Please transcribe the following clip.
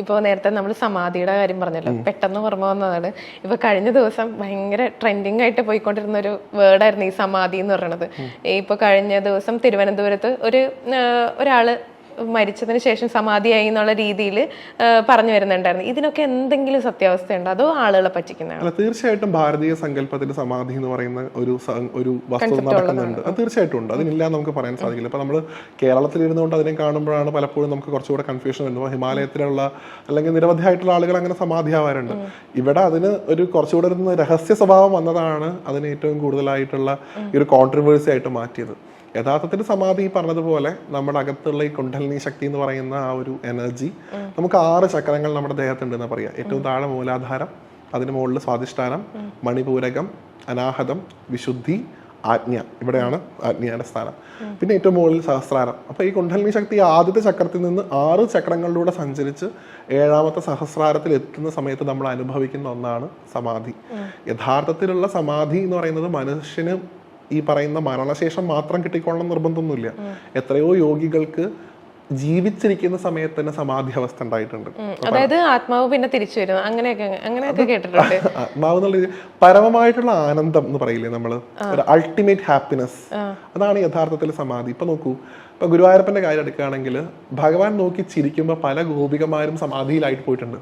ഇപ്പോൾ നേരത്തെ നമ്മൾ സമാധിയുടെ കാര്യം പറഞ്ഞല്ലോ, പെട്ടെന്ന് ഓർമ്മ വന്നതാണ്. ഇപ്പൊ കഴിഞ്ഞ ദിവസം ഭയങ്കര ട്രെൻഡിങ് ആയിട്ട് പോയിക്കൊണ്ടിരുന്ന ഒരു വേർഡായിരുന്നു ഈ സമാധി എന്ന് പറയുന്നത്. ഇപ്പൊ കഴിഞ്ഞ ദിവസം തിരുവനന്തപുരത്ത് ഒരാള് മരിച്ചതിന് ശേഷം സമാധിയായി എന്നുള്ള രീതിയിൽ പറഞ്ഞു വരുന്നുണ്ടായിരുന്നു. ഇതിനൊക്കെ എന്തെങ്കിലും സത്യാവസ്ഥയുണ്ടോ, അതോ ആളുകളെ പറ്റിക്കുന്നതാണ്? തീർച്ചയായിട്ടും ഭാരതീയ സങ്കല്പത്തിൽ സമാധി എന്ന് പറയുന്ന ഒരു വസ്തു നടക്കുന്നുണ്ട്. അത് തീർച്ചയായിട്ടും ഉണ്ട്, അതിനില്ല നമുക്ക് പറയാൻ സാധിക്കില്ല. ഇപ്പൊ നമ്മൾ കേരളത്തിൽ ഇരുന്നുകൊണ്ട് അതിനെ കാണുമ്പോഴാണ് പലപ്പോഴും നമുക്ക് കുറച്ചുകൂടെ കൺഫ്യൂഷൻ വരുന്നത്. ഹിമാലയത്തിലുള്ള അല്ലെങ്കിൽ നിരവധിയായിട്ടുള്ള ആളുകൾ അങ്ങനെ സമാധിയാവാറുണ്ട്. ഇവിടെ അതിന് ഒരു കുറച്ചുകൂടെ ഒരു രഹസ്യ സ്വഭാവം വന്നതാണ് അതിന് ഏറ്റവും കൂടുതലായിട്ടുള്ള ഈ ഒരു കോൺട്രവേഴ്സി ആയിട്ട് മാറ്റിയത്. യഥാർത്ഥത്തിൽ സമാധി പറഞ്ഞതുപോലെ നമ്മുടെ അകത്തുള്ള ഈ കുണ്ഡലിനി ശക്തി എന്ന് പറയുന്ന ആ ഒരു എനർജി, നമുക്ക് 6 ചക്രങ്ങൾ നമ്മുടെ ദേഹത്തുണ്ടെന്ന് പറയാം. ഏറ്റവും താഴെ മൂലാധാരം, അതിന് മുകളിൽ സ്വാധിഷ്ഠാനം, മണിപൂരകം, അനാഹതം, വിശുദ്ധി, ആജ്ഞ, ഇവിടെയാണ് ആജ്ഞയുടെ സ്ഥാനം. പിന്നെ ഏറ്റവും മുകളിൽ സഹസ്രാരം. അപ്പൊ ഈ കുണ്ഡലിനി ശക്തി ആദ്യത്തെ ചക്രത്തിൽ നിന്ന് 6 ചക്രങ്ങളിലൂടെ സഞ്ചരിച്ച് 7ാമത്തെ സഹസ്രാരത്തിൽ എത്തുന്ന സമയത്ത് നമ്മൾ അനുഭവിക്കുന്ന ഒന്നാണ് സമാധി. യഥാർത്ഥത്തിലുള്ള സമാധി എന്ന് പറയുന്നത് മനുഷ്യന് ഈ പറയുന്ന മരണശേഷം മാത്രം കിട്ടിക്കൊള്ളണം നിർബന്ധമൊന്നുമില്ല. എത്രയോ യോഗികൾക്ക് ജീവിച്ചിരിക്കുന്ന സമയത്ത് തന്നെ സമാധി അവസ്ഥ ഉണ്ടായിട്ടുണ്ട്. അതായത് ആത്മാവ് പിന്നെ തിരിച്ചു വരും, അങ്ങനെയൊക്കെ കേട്ടിട്ടുണ്ട്. ആത്മാവ് എന്നുള്ള പരമമായിട്ടുള്ള ആനന്ദം എന്ന് പറയില്ലേ നമ്മള്, ഒരു അൾട്ടിമേറ്റ് ഹാപ്പിനെസ്, അതാണ് യഥാർത്ഥത്തിൽ സമാധി. ഇപ്പൊ നോക്കൂ, ഇപ്പൊ ഗുരുവായൂരപ്പന്റെ കാര്യം എടുക്കുകയാണെങ്കിൽ ഭഗവാൻ നോക്കി ചിരിക്കുമ്പോൾ പല ഗോപികമാരും സമാധിയിലായിട്ട് പോയിട്ടുണ്ട്.